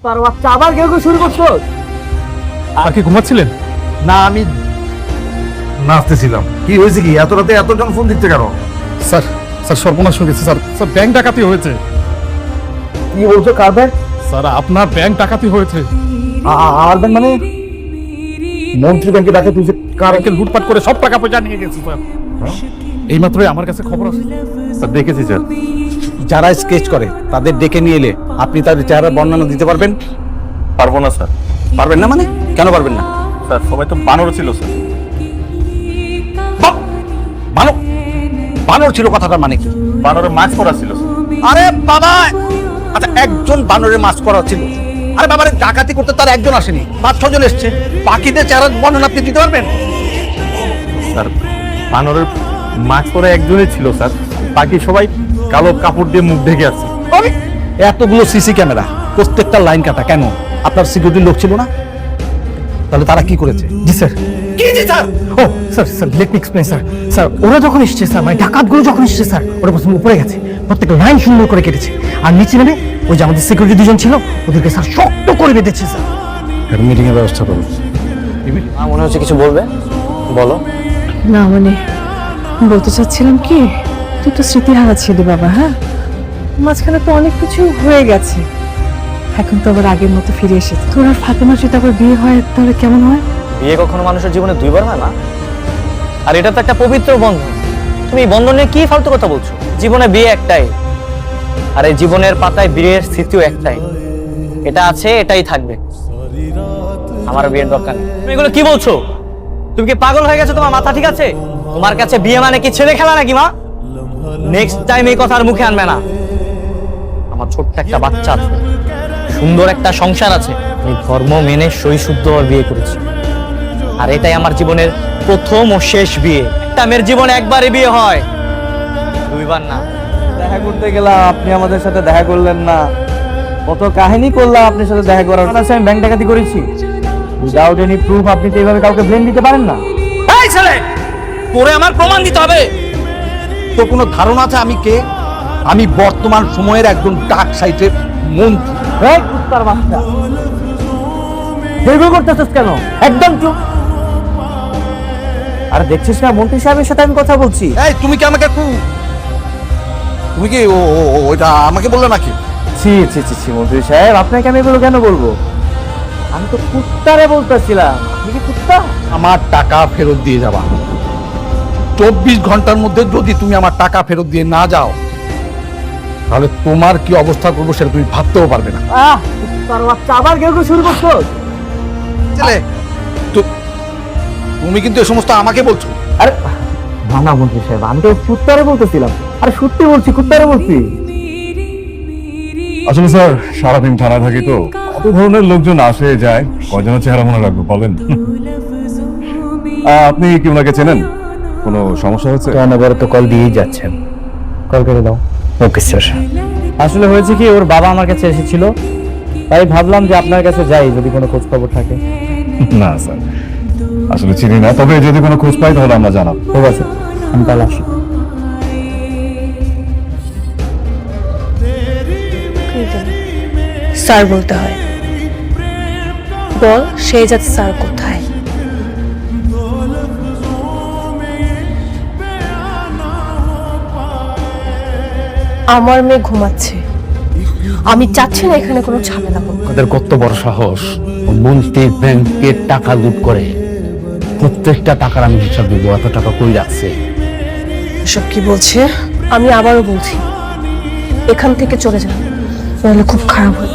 তার বাচ্চা আবার কেউ শুরু করছো? আর কি ঘুমাচ্ছিলেন? না, আমি নাচতেছিলাম। কি হয়েছে? কি এত রাতে এতজন ফোন দিচ্ছে কেন? স্যার স্যার সর্বনাশ হয়ে গেছে স্যার। স্যার ব্যাংক ডাকাতি হয়েছে। কি বলছো? কার ব্যাংক? স্যার আপনার ব্যাংক ডাকাতি হয়েছে। আর ব্যাংক মানে? মন্ত্রী ব্যাংকে ডাকে তুই? কার? ব্যাংকে লুটপাট করে সব টাকা পয়সা নিয়ে গেছে স্যার। এইমাত্রই আমার কাছে খবর আছে স্যার দেখেছি স্যার। যারা স্কেচ করে তাদের ডেকে নিয়ে এলে আপনি তাদের চেহারার বর্ণনা দিতে পারবেন? পারবো না স্যার। পারবেন না মানে? কেন পারবেন না? স্যার সবাই তো বানর ছিল স্যার। বানর? বানর ছিল কথাটার মানে কি? বানরের মাস্ক পরা ছিল স্যার। আরে বাবা, আচ্ছা একজন বানরের মাস্ক করা ছিল। আরে বাবারে, ডাকাতি করতে তার একজন আসেনি, 5-6 জন এসছে। বাকিদের চেহারার বর্ণনা আপনি দিতে পারবেন? স্যার বানরের মাস্ক পরা একজনই ছিল স্যার, বাকি সবাই কালো কাপড় দিয়ে মুখ ঢেকে আছে। এতগুলো সিসি ক্যামেরা, প্রত্যেকটা লাইন কাটা, কেন আপনার সিকিউরিটির লোক ছিল না? তাহলে তারা কি করেছে? জি স্যার। কি জি স্যার? ও sir sir let me explain sir. Sir ওরা যখন এসছে স্যার, মানে ডাকাতগুলো যখন এসছে স্যার, ওরা প্রথমে উপরে গেছে, প্রত্যেকটা লাইন সুন্দর করে কেটেছে, আর নিচে নেমে ওই যে আমাদের সিকিউরিটি দুজন ছিল ওদেরকে স্যার শক্ত করে বেঁধেছে স্যার। মিটিং এর ব্যবস্থা করুন। মনে হচ্ছে কিছু বলবে, বলো। না মানে বলতে চাচ্ছিলাম কি, তুই তো স্মৃতিহারা ছিলি বাবা। হ্যাঁ, মাঝখানে তো অনেক কিছু হয়ে গেছে, এখন তো আবার আগের মতো ফিরে এসেছে। তোর আর ফাতেমার যদি আবার বিয়ে হয় তাহলে কেমন হয়? বিয়ে কখনো মানুষের জীবনে দুইবার হয় না, আর এটা তো একটা পবিত্র বন্ধন। তুমি এই বন্ধন নিয়ে কি ফালতু কথা বলছো? জীবনে বিয়ে একটাই, আর এই জীবনের পাতায় বিয়ের স্মৃতিও একটাই। এটা আছে, এটাই থাকবে। আমার বিয়ের দরকার নেই। তুমি এগুলো কি বলছো? তুমি কি পাগল হয়ে গেছো? তোমার মাথা ঠিক আছে? তোমার কাছে বিয়ে মানে কি ছেলে খেলা নাকি মা? নেক্সট টাইম এই কথা আর মুখে আনবে না। আমার ছোট্ট একটা বাচ্চা আছে, সুন্দর একটা সংসার আছে, আমি ধর্ম মেনে সই শুদ্ধ বিয়ে করেছি, আর এটাই আমার জীবনের প্রথম ও শেষ বিয়ে। একটা মেয়ের জীবনে একবারই বিয়ে হয়, দুইবার না। দেখা করতে গেলাম, আপনি আমাদের সাথে দেখা করলেন না। কত কাহিনী করলাম আপনার সাথে দেখা করার। আমি ব্যাংক ডাকাতি করেছি উইদাউট এনি প্রুফ। আপনি তো এইভাবে কাউকে ব্লেম দিতে পারেন না। এই ছেলে, পরে আমার প্রমাণ দিতে হবে। তো কোনো ধারণা আছে আমি কে? আমি বর্তমান সময়ের একজন ডাক সাইটের মন্ত্রী। এই কুত্তার বাচ্চা, দীর্ঘ করতেছিস কেন? একদম চুপ। আর দেখছিস না মন্ত্রী সাহেবের সাথে আমি কথা বলছি। এই তুমি কি আমাকে তুমি কি ওইটা আমাকে বললে নাকি? ছি ছি ছি ছি মন্ত্রী সাহেব, আপনাকে আমি এগুলো কেন বলবো? আমি তো কুত্তারে বলতেছিলাম। আপনি কি কুত্তা? আমার টাকা ফেরত দিয়ে যাবা। 24 ঘন্টার মধ্যে যদি তুমি আমার টাকা ফেরত দিয়ে না যাও, তাহলে তোমার কি অবস্থা করবো সেটা তুমি ভাবতেও পারবে না। কুত্তার বাচ্চা আবার কেউ শুরু করছো? ছেলে, তুমি কিন্তু এই সমস্ত আমাকে বলছো। আরে না মন্ত্রী সাহেব, আমি তো কুত্তারে বলতেছিলাম। আরে সত্যি বলছি, কুত্তারে বলছি। আসলে স্যার সারাদিন থানায় থাকি তো, কত ধরনের লোকজন আসে যায়, কয়জনের চেহারা মনে রাখবো বলেন? আপনি কি ওনাকে চেনেন? কোনো সমস্যা হচ্ছে? অনবরত কল দিয়েই যাচ্ছেন। কল করে দাও। Okay sir. আসলে হয়েছে কি, ওর বাবা আমার কাছে এসেছিল, তাই ভাবলাম যে আপনার কাছে যাই, যদি কোনো খোঁজ খবর থাকে। না স্যার, আসলে চিনি না, তবে যদি কোনো খোঁজ পাই তাহলে আমরা জানাবো। ঠিক আছে, আমি তাহলে আসি। স্যার বলতে হয়। বল সেই জাত স্যার কোথায়? আমার মেয়ে ঘুমাচ্ছে, আমি চাচ্ছি না এখানে কোনো ঝামেলা হোক। ওদের কত বড় সাহস, মন্ত্রী ব্যাংকের টাকা লুট করে। প্রত্যেকটা টাকার আমি হিসাব দেবো, এত টাকা কই রাখছে। এসব কি বলছে? আমি আবারও বলছি, এখান থেকে চলে যান, তাহলে খুব খারাপ হয়।